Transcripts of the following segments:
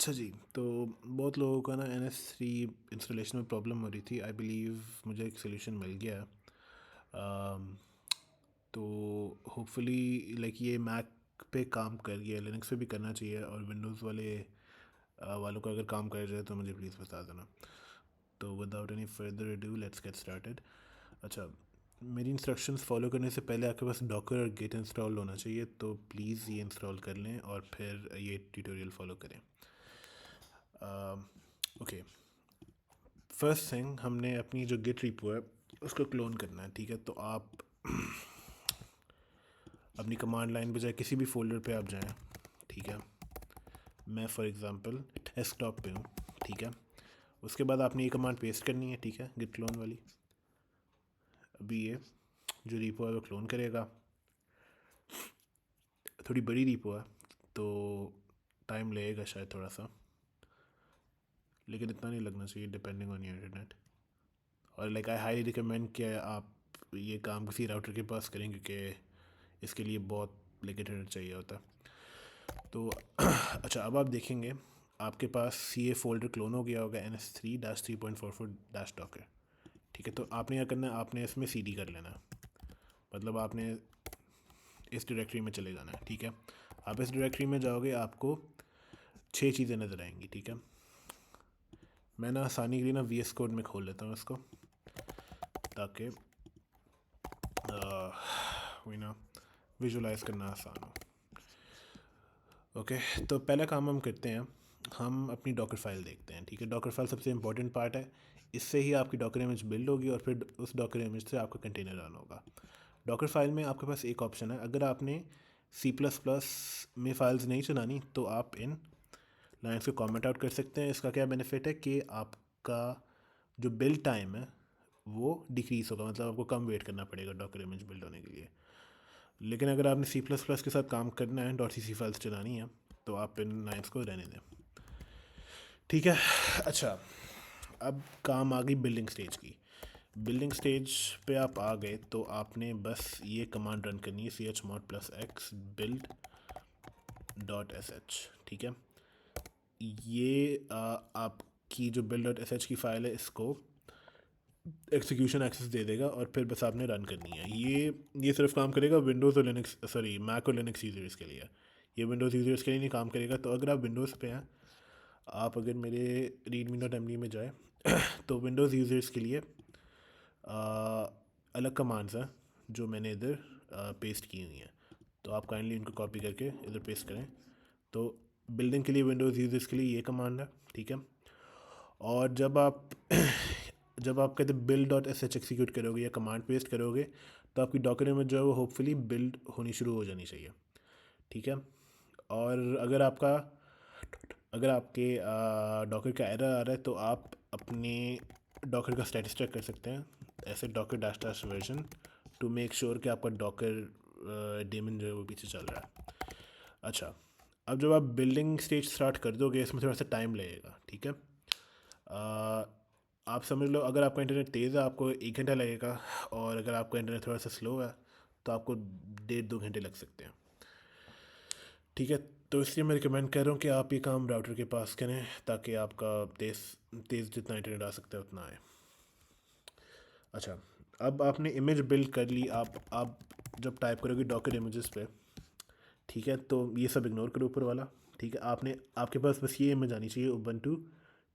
अच्छा जी, तो बहुत लोगों का ना NS3 इंस्टॉलेशन में प्रॉब्लम हो रही थी। आई बिलीव मुझे एक सॉल्यूशन मिल गया है। अम, तो होपफुली लाइक ये मैक पे काम कर गया, लिनक्स पे भी करना चाहिए, और विंडोज़ वालों को अगर काम कर जाए तो मुझे प्लीज़ बता देना। तो without any further ado let's get started. अच्छा, मेरी इंस्ट्रक्शंस फॉलो करने से पहले आपके पास डॉकर और गिट इंस्टॉल होना चाहिए, तो प्लीज़ ये इंस्टॉल कर लें और फिर ये ट्यूटोरियल फॉलो करें। ओके, फर्स्ट थिंग, हमने अपनी जो गिट रिपो है उसको क्लोन करना है। ठीक है, तो आप अपनी कमांड लाइन पे जाए, किसी भी फोल्डर पे आप जाएं। ठीक है, मैं फॉर एग्जांपल डेस्कटॉप पे हूँ। ठीक है, उसके बाद आपने ये कमांड पेस्ट करनी है। ठीक है, गिट क्लोन वाली। अभी ये जो रिपो है वो क्लोन करेगा। थोड़ी बड़ी रिपो है तो टाइम लगेगा शायद थोड़ा सा, लेकिन इतना नहीं लगना चाहिए डिपेंडिंग ऑन योर इंटरनेट। और लाइक आई हाईली रिकमेंड कि आप ये काम किसी राउटर के पास करें, क्योंकि इसके लिए बहुत लाइक इंटरनेट चाहिए होता है। तो अच्छा, अब आप देखेंगे आपके पास ये फोल्डर क्लोन हो गया होगा, NS3-3.44-docker। ठीक है, तो आपने क्या करना है, आपने इसमें CD कर लेना है। मतलब आपने इस डायरेक्टरी में चले जाना है। ठीक है, आप इस डायरेक्टरी में जाओगे, आपको 6 चीज़ें नज़र आएंगी। ठीक है, मैं ना आसानी के लिए ना VS कोड में खोल लेता हूँ इसको, ताकि वही ना विजुलाइज करना आसान हो। ओके, तो पहला काम हम करते हैं, हम अपनी डॉकर फाइल देखते हैं। ठीक है, डॉकर फाइल सबसे इंपॉर्टेंट पार्ट है। इससे ही आपकी डॉकर इमेज बिल्ड होगी और फिर उस डॉकर इमेज से आपका कंटेनर रन होगा। डॉकर फाइल में आपके पास एक ऑप्शन है, अगर आपने C++ में फाइल्स नहीं चलानी तो आप इन लाइन्स को कमेंट आउट कर सकते हैं। इसका क्या बेनिफिट है कि आपका जो बिल्ड टाइम है वो डिक्रीज़ होगा, मतलब आपको कम वेट करना पड़ेगा डॉकर इमेज बिल्ड होने के लिए। लेकिन अगर आपने C++ के साथ काम करना है, .cc फाइल्स चलानी है, तो आप इन लाइन्स को रहने दें। ठीक है, अच्छा, अब काम आ गई बिल्डिंग स्टेज की। बिल्डिंग स्टेज पे आप आ गए तो आपने बस ये कमांड रन करनी है, chmod+x build.sh। ठीक है, ये आपकी जो build.sh की फ़ाइल है इसको एग्जीक्यूशन एक्सेस दे देगा, और फिर बस आपने रन करनी है। ये सिर्फ काम करेगा विंडोज़ और लिनक्स, सॉरी मैक और लिनक्स यूज़र्स के लिए। ये विंडोज़ यूज़र्स के लिए नहीं काम करेगा। तो अगर आप विंडोज़ पे हैं, आप अगर मेरे readme.md में जाए तो विंडोज़ यूज़र्स के लिए अलग कमांड्स हैं जो मैंने इधर पेस्ट की हुई हैं। तो आप काइंडली इनको कॉपी करके इधर पेस्ट करें। तो बिल्डिंग के लिए विंडोज़ यूज़र्स के लिए ये कमांड है। ठीक है, और जब आप कहते build.sh एग्जीक्यूट करोगे या कमांड पेस्ट करोगे, तो आपकी डॉकर इमेज जो है वो होपफुली बिल्ड होनी शुरू हो जानी चाहिए। ठीक है, और अगर आपके डॉकर का एरर आ रहा है तो आप अपने डॉकर का स्टेटस चेक कर सकते हैं, ऐसे docker dash dash version, to make sure कि आपका डॉकर डेमन जो है वो पीछे चल रहा है। अच्छा, अब जब आप बिल्डिंग स्टेज स्टार्ट कर दोगे, इसमें थोड़ा सा टाइम लगेगा। ठीक है, आप समझ लो अगर आपका इंटरनेट तेज़ है आपको 1 घंटा लगेगा, और अगर आपका इंटरनेट थोड़ा सा स्लो है तो आपको 1.5-2 घंटे लग सकते हैं। ठीक है, तो इसलिए मैं रिकमेंड कर रहा हूँ कि आप ये काम राउटर के पास करें, ताकि आपका तेज़ तेज़ जितना इंटरनेट आ सकता है उतना आए। अच्छा, अब आपने इमेज बिल्ड कर ली। आप जब टाइप करोगे डॉकर इमेजेस पे, ठीक है, तो ये सब इग्नोर करो ऊपर वाला। ठीक है, आपके पास बस ये इमेज आनी चाहिए, Ubuntu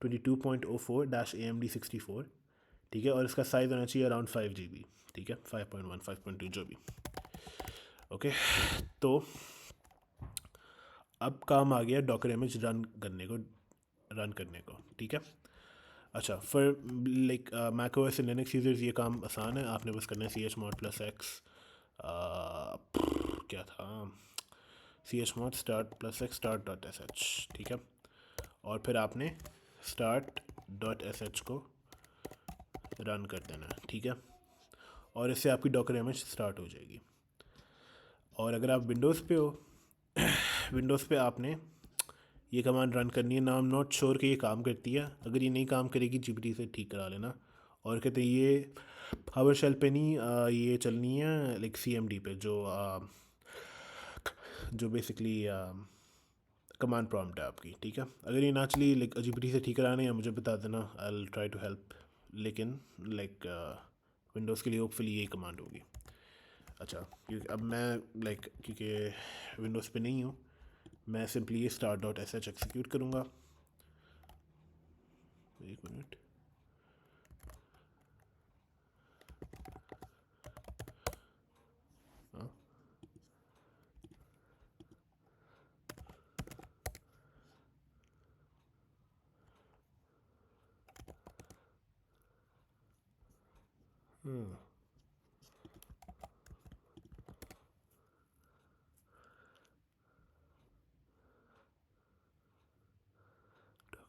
22.04-AMD64। ठीक है, और इसका साइज़ होना चाहिए अराउंड 5 GB। ठीक है, 5.1 5.2 जो भी। ओके, तो अब काम आ गया डॉकर इमेज रन करने को। ठीक है, अच्छा, फिर like Mac OS and Linux users ये काम आसान है। आपने बस करना है chmod+x क्या था, chmod start+x start.sh। ठीक है, और फिर आपने start.sh को रन कर देना है। ठीक है, और इससे आपकी डॉकर इमेज स्टार्ट हो जाएगी। और अगर आप विंडोज़ पे हो, विंडोज़ पे आपने ये कमांड रन करनी है। ना, आई एम नॉट श्योर कि ये काम करती है। अगर ये नहीं काम करेगी, जीपीटी से ठीक करा लेना। और कहते हैं ये पावर शेल पे नहीं, ये चलनी है लाइक CMD पे, जो बेसिकली कमांड प्रॉम्प्ट है आपकी, ठीक है। अगर ये ना चली लाइक अजीब से ठीक कराना है मुझे बता देना, I will try to help. लेकिन लाइक विंडोज़ के लिए होपफुली यही कमांड होगी। अच्छा, क्योंकि अब मैं लाइक क्योंकि विंडोज़ पे नहीं हूँ, मैं सिंपली ये start.sh एक्सिक्यूट करूँगा। एक मिनट। हाँ,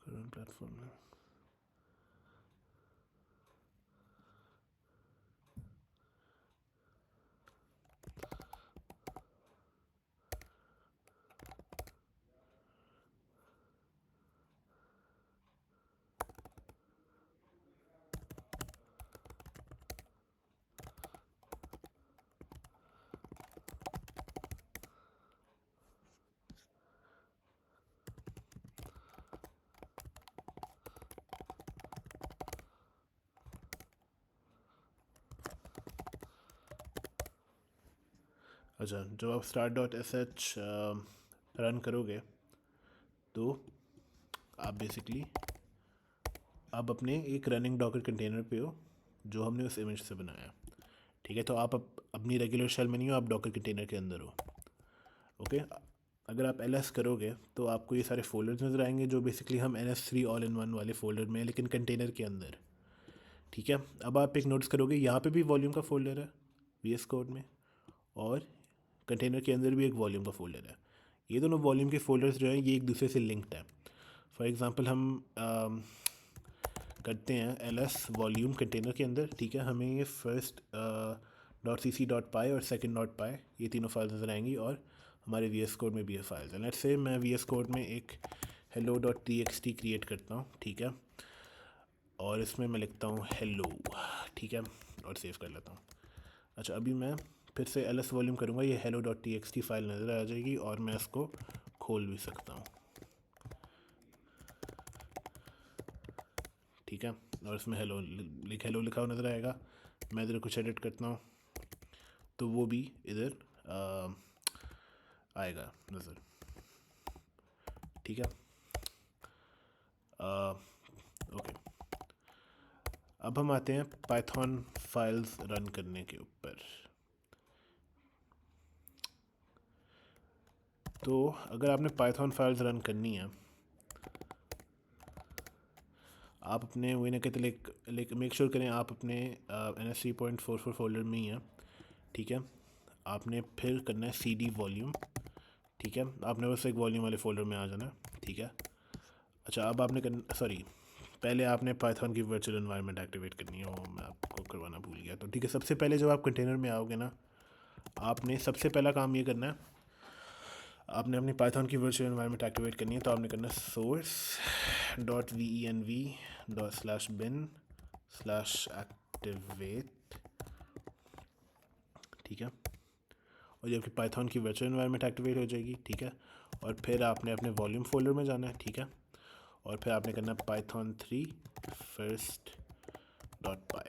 करंट प्लेटफॉर्म है। अच्छा, जब आप start.sh रन करोगे तो आप बेसिकली आप अपने एक रनिंग डॉकर कंटेनर पे हो जो हमने उस इमेज से बनाया, ठीक है। तो आप अपनी रेगुलर शेल में नहीं हो, आप डॉकर कंटेनर के अंदर हो। ओके, अगर आप ls करोगे तो आपको ये सारे फोल्डर्स नज़र आएंगे जो बेसिकली हम ns3 ऑल इन वन वाले फोल्डर में है, लेकिन कंटेनर के अंदर, ठीक है। अब आप एक नोटिस करोगे यहाँ पे भी वॉल्यूम का फोल्डर है VS कोड में, और कंटेनर के अंदर भी एक वॉल्यूम का फोल्डर है। ये दोनों वॉल्यूम के फोल्डर्स जो हैं ये एक दूसरे से लिंक्ड है। फॉर एग्ज़ाम्पल हम करते हैं ls वॉल्यूम कंटेनर के अंदर, ठीक है। हमें ये फर्स्ट .cc.py और सेकंड .py ये तीनों फाइल्स नज़र आएंगी, और हमारे VS कोड में भी ये फाइल्स हैं। लेट्स से मैं VS कोड में एक hello.txt क्रिएट करता हूँ, ठीक है, और इसमें मैं लिखता हूँ hello, ठीक है, और सेव कर लेता हूँ। अच्छा, अभी मैं फिर से ls वॉल्यूम करूँगा, ये hello.txt फाइल नज़र आ जाएगी और मैं इसको खोल भी सकता हूँ, ठीक है। और इसमें हेलो लिखा हुआ नज़र आएगा। मैं इधर कुछ एडिट करता हूँ तो वो भी इधर आएगा नज़र, ठीक है। ओके, अब हम आते हैं पाइथन फाइल्स रन करने के ऊपर। तो अगर आपने पाइथन फाइल्स रन करनी है, आप अपने वही ना कहते लाइक मेक श्योर करें आप अपने NS3.44 फोल्डर में ही हैं, ठीक है। आपने फिर करना है CD वॉल्यूम, ठीक है। आपने बस एक वॉल्यूम वाले फोल्डर में आ जाना है, ठीक है। अच्छा, अब आपने पहले आपने पाइथन की वर्चुअल एनवायरनमेंट एक्टिवेट करनी है, वो मैं आपको करवाना भूल गया। तो ठीक है, सबसे पहले जब आप कंटेनर में आओगे ना, आपने सबसे पहला काम ये करना है, आपने अपनी पाइथन की वर्चुअल एनवायरनमेंट एक्टिवेट करनी है। तो आपने करना है source.venv/bin/activate, ठीक है। और ये आपकी पाइथन की वर्चुअल एनवायरनमेंट एक्टिवेट हो जाएगी, ठीक है। और फिर आपने अपने वॉल्यूम फोल्डर में जाना है, ठीक है। और फिर आपने करना python3 first.py।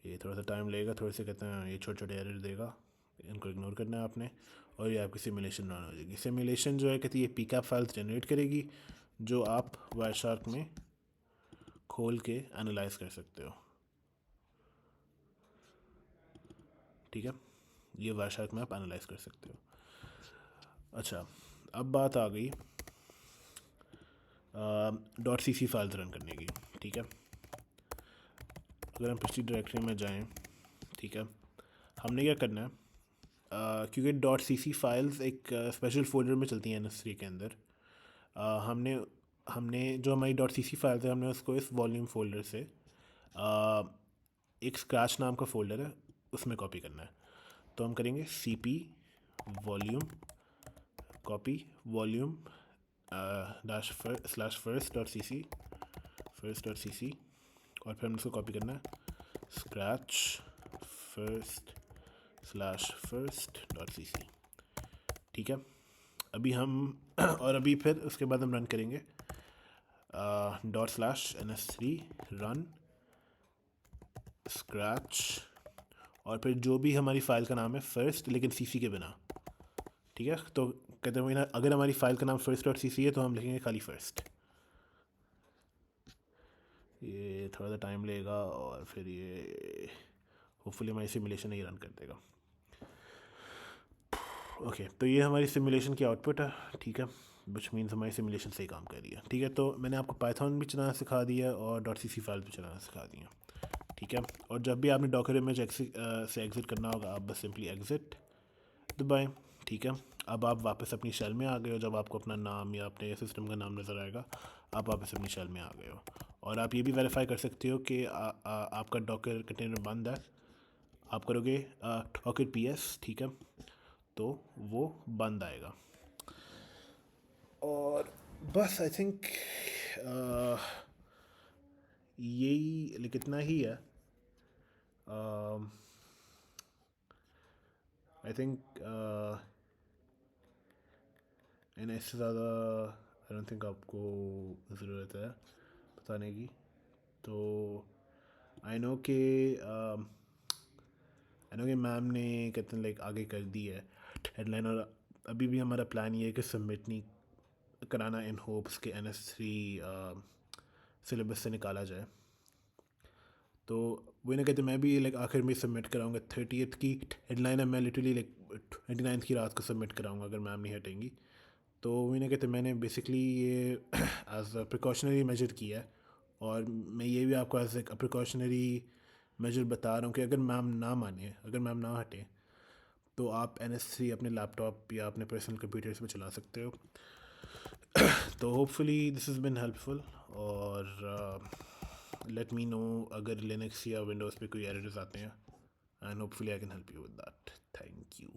ये थोड़ा सा टाइम लगेगा, थोड़े से कहते हैं ये छोटे छोटे एरर देगा, इनको इग्नोर करना है आपने। और ये आपकी सिमुलेशन रन हो जाएगी। सिमुलेशन जो है कहती है pcap फाइल्स जनरेट करेगी जो आप वायरशार्क में खोल के एनालाइज कर सकते हो, ठीक है। ये वायरशार्क में आप एनालाइज कर सकते हो। अच्छा, अब बात आ गई .cc फाइल्स रन करने की, ठीक है। अगर हम पिछली डायरेक्टरी में जाएं, ठीक है, हमने क्या करना है, क्योंकि .cc फाइल्स एक स्पेशल फोल्डर में चलती हैं NS3 के अंदर, हमने हमने जो हमारी .cc फाइल्स है हमने उसको इस वॉल्यूम फोल्डर से एक स्क्रैच नाम का फोल्डर है उसमें कॉपी करना है। तो हम करेंगे cp volume copy volume /first.cc और फिर हम उसको कॉपी करना है scratch first /first.cc। ठीक है, अभी हम और अभी फिर उसके बाद हम रन करेंगे ./ns3 run scratch, और फिर जो भी हमारी फ़ाइल का नाम है फर्स्ट लेकिन सीसी के बिना। ठीक है, तो कहते हैं ना, अगर हमारी फ़ाइल का नाम first.cc है तो हम लिखेंगे खाली फर्स्ट। ये थोड़ा सा टाइम लेगा और फिर ये होपफुली हमारी सिमुलेशन नहीं रन कर देगा। ओके, तो ये हमारी सिमुलेशन की आउटपुट है। ठीक है, विच मीन्स हमारी सिमुलेशन सही काम कर रही है। ठीक है, तो मैंने आपको पाइथन भी चलाना सिखा दिया और .cc फाइल भी चलाना सिखा दिया। ठीक है, और जब भी आपने डॉकर इमेज से एग्ज़िट करना होगा, आप बस सिंपली एग्ज़िट दबाएं। ठीक है, अब आप वापस अपनी शेल में आ गए हो। जब आपको अपना नाम या अपने सिस्टम का नाम नज़र आएगा, आप वापस अपनी शेल में आ गए हो। और आप ये भी वेरीफाई कर सकते हो कि आपका डॉकर कंटेनर बंद है। आप करोगे डॉकर PS, ठीक है, तो वो बंद आएगा। और बस आई थिंक यही इतना ही है। आई थिंक एंड इससे ज़्यादा आई डोंट थिंक आपको ज़रूरत है बताने की। तो आई नो कि मैम ने कहते हैं आगे कर दी है हेडलाइन, और अभी भी हमारा प्लान ये है कि सबमिट नहीं कराना इन होप्स के NS3 सिलेबस से निकाला जाए। तो वो ना कहते मैं भी आखिर में सबमिट कराऊंगा। 30th की हेडलाइन है, मैं लिटरली 29th की रात को सबमिट कराऊंगा अगर मैम नहीं हटेंगी। तो वो ना कहते मैंने बेसिकली ये एज अ प्रिकॉशनरी मेजर किया है, और मैं ये भी आपको एज ए प्रिकॉशनरी मेजर बता रहा हूँ कि अगर मैम ना माने, अगर मैम ना हटे, तो आप NS3 अपने लैपटॉप या अपने पर्सनल कंप्यूटर्स में चला सकते हो। तो hopefully this is been helpful, और लेट मी नो अगर लिनक्स या विंडोज़ पे कोई एरर्स आते हैं, and hopefully I can help you with that. Thank you.